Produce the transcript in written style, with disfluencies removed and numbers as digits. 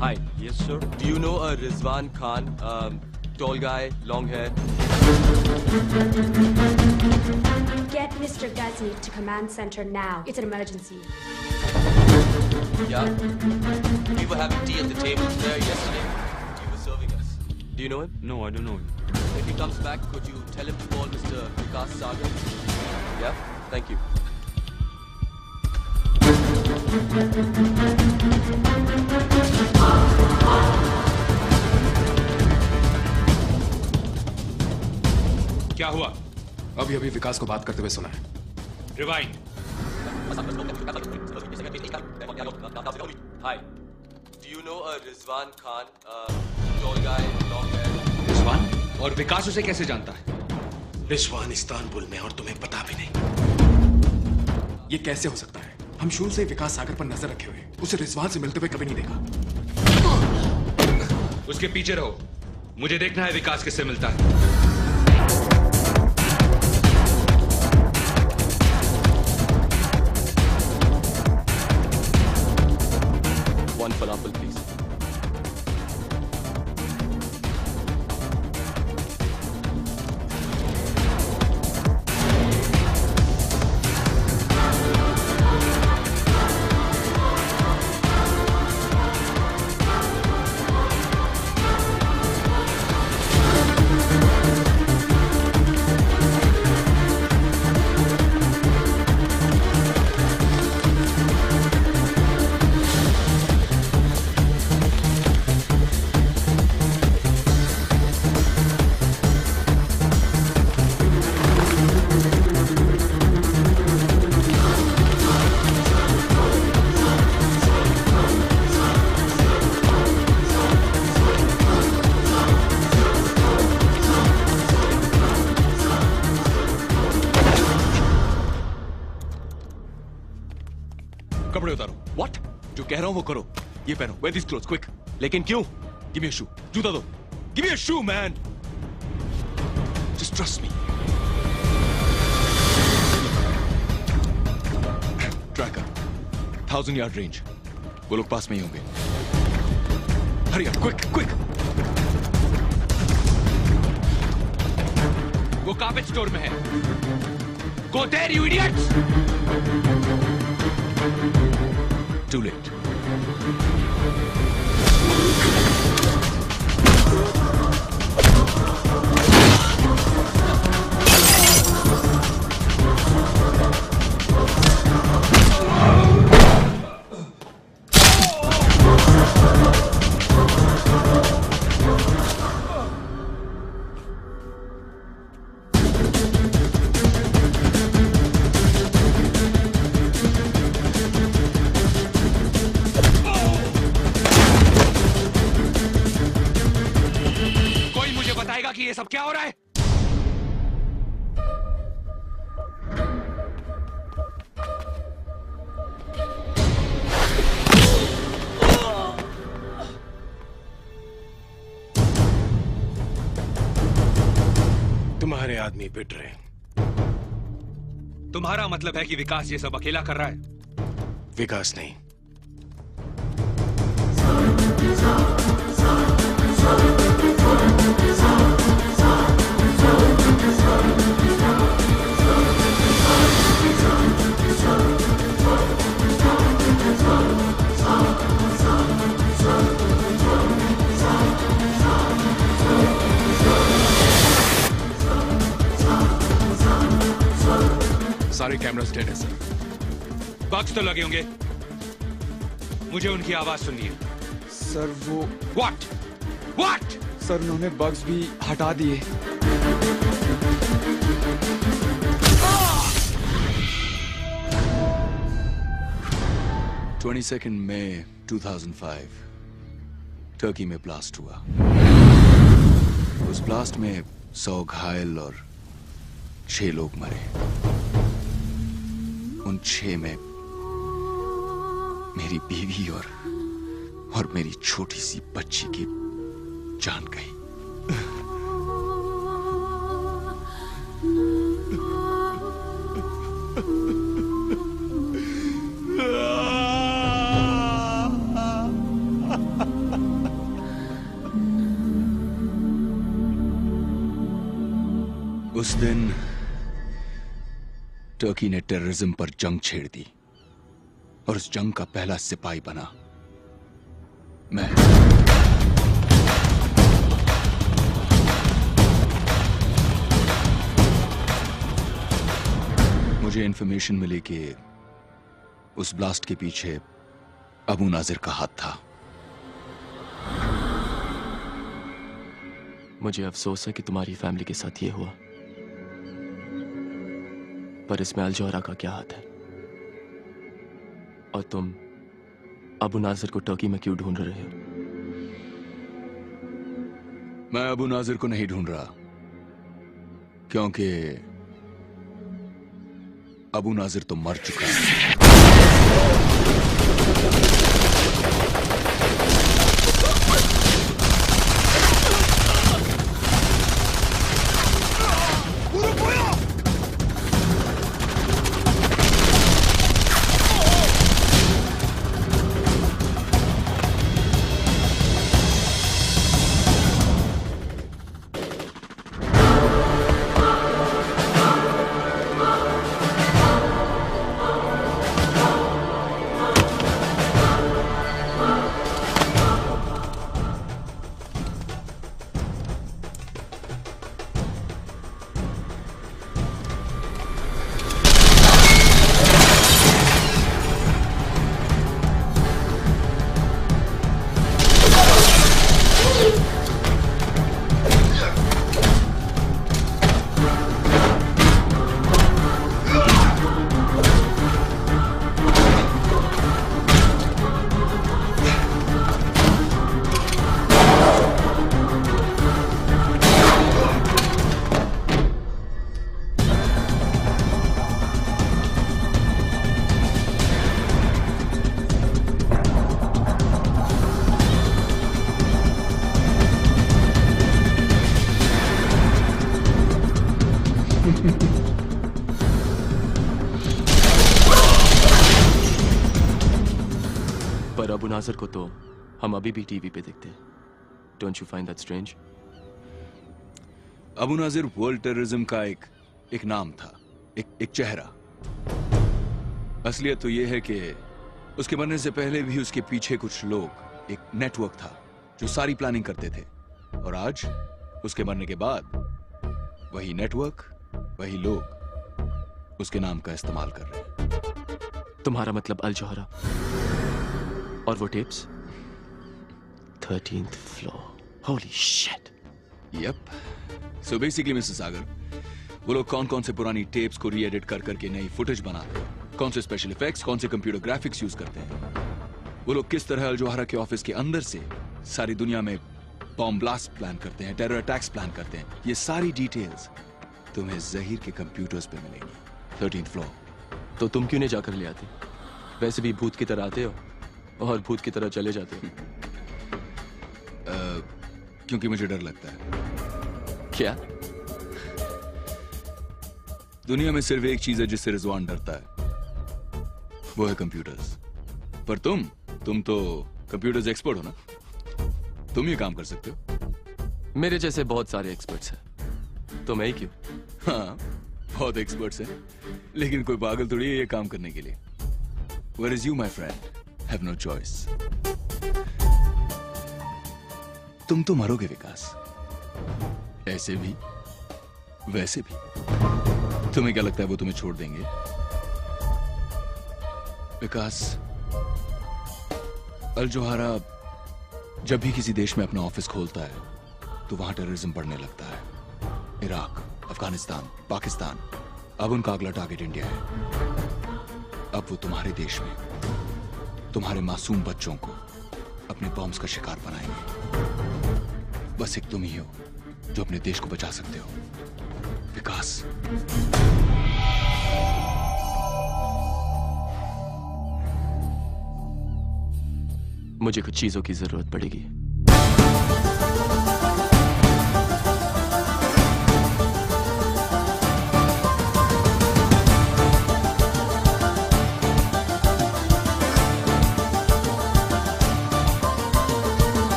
Hi. Yes, sir. Do you know a Rizwan Khan? Tall guy, long hair. Get Mr. Ghazni to command center now. It's an emergency. Yeah. We were having tea at the table there yesterday. He was serving us. Do you know him? No, I don't know him. If he comes back, could you tell him to call Mr. Vikas Sagar? Yeah? Thank you. क्या हुआ? अभी विकास को बात करते हुए सुना है। Rewind. Hi. Do you know a Rizwan Khan? Tall guy, long hair. Rizwan? और विकास उसे कैसे जानता है? रिजवान इस्तांबुल में और तुम्हें पता भी नहीं। ये कैसे हो सकता है? हम शुरू से विकास सागर पर नजर रखे हुए, उसे रिजवान से मिलते हुए कभी नहीं देखा। उसके पीछे रहो। मुझे देखना है विकास किससे मिलता है। One falafel, please. कपड़े उतारो। What? जो कह रहा हूं वो करो। ये पहनो। Wear these clothes, quick. लेकिन क्यों? Give me a shoe. जूता दो। Give me a shoe, man. Just trust me. Tracker. 1000 yard range. वो लोग पास में ही होंगे। Hurry up, quick, quick. वो कार्पेट स्टोर में है। Go there, you idiots! Too late. कि ये सब क्या हो रहा है? तुम्हारे आदमी पिट रहे। तुम्हारा मतलब है कि विकास ये सब अकेला कर रहा है? विकास नहीं, सारे कैमरास डेड है सर। बग्स तो लगे होंगे, मुझे उनकी आवाज सुननी है। सर वो व्हाट सर उन्होंने बग्स भी हटा दिए। मई 2005 टर्की में ब्लास्ट हुआ। उस ब्लास्ट में 100 घायल और 6 लोग मरे। उन 6 में मेरी बीवी और मेरी छोटी सी बच्ची की जान गई। दिन टर्की ने टेररिज्म पर जंग छेड़ दी और उस जंग का पहला सिपाही बना मैं। मुझे इंफॉर्मेशन मिली कि उस ब्लास्ट के पीछे अबू नाजिर का हाथ था। मुझे अफसोस है कि तुम्हारी फैमिली के साथ ये हुआ, पर इसमें अल जौहरा का क्या हाथ है? और तुम अबू नाजिर को टर्की में क्यों ढूंढ रहे हो? मैं अबू नाजिर को नहीं ढूंढ रहा, क्योंकि अबू नाजिर तो मर चुका है। पर अबू नाजिर को तो हम अभी भी टीवी पे देखते हैं। Don't you find that strange? Abu Nazir world terrorism का एक नाम था, एक चेहरा। असलियत तो यह है कि उसके बनने से पहले भी उसके पीछे कुछ लोग, एक नेटवर्क था जो सारी प्लानिंग करते थे। और आज उसके मरने के बाद वही नेटवर्क, वही लोग उसके नाम का इस्तेमाल कर रहे हैं। तुम्हारा मतलब अल जौहरा और वो tapes? 13th floor. Holy shit. Yup. So basically mister Sagar, वो लोग कौन कौन से पुरानी टेप्स को री-एडिट कर करके नई फुटेज बनाते हैं, कौन से स्पेशल इफेक्ट्स, कौन से कंप्यूटर ग्राफिक्स यूज करते हैं, वो लोग किस तरह अल जौहरा के ऑफिस के अंदर से सारी दुनिया में बॉम्ब ब्लास्ट प्लान करते हैं, टेरर अटैक्स प्लान करते हैं, ये सारी डिटेल्स तुम्हें जहीर के कंप्यूटर्स पे मिलेंगी। 13th floor. तो तुम क्यों नहीं जाकर ले आते? वैसे भी भूत की तरह आते हो और भूत की तरह चले जाते हो। क्योंकि मुझे डर लगता है। क्या? दुनिया में सिर्फ एक चीज है जिससे रिजवान डरता है, वो है कंप्यूटर्स। पर तुम तो कंप्यूटर्स एक्सपर्ट हो ना, तुम ये काम कर सकते हो। मेरे जैसे बहुत सारे एक्सपर्ट्स हैं, तो मैं ही क्यों? हाँ, बहुत एक्सपर्ट्स हैं, लेकिन कोई पागल थोड़ी है ये काम करने के लिए। Where is you, my friend? Have no choice. तुम तो मरोगे विकास, ऐसे भी वैसे भी। तुम्हें क्या लगता है वो तुम्हें छोड़ देंगे? विकास, अल जौहरा जब भी किसी देश में अपना ऑफिस खोलता है तो वहां टेररिज्म बढ़ने लगता है। इराक, अफगानिस्तान, पाकिस्तान, अब उनका अगला टारगेट इंडिया है। अब वो तुम्हारे देश में तुम्हारे मासूम बच्चों को अपने बॉम्ब्स का शिकार बनाएंगे। बस एक तुम ही हो जो अपने देश को बचा सकते हो, विकास। मुझे कुछ चीजों की जरूरत पड़ेगी।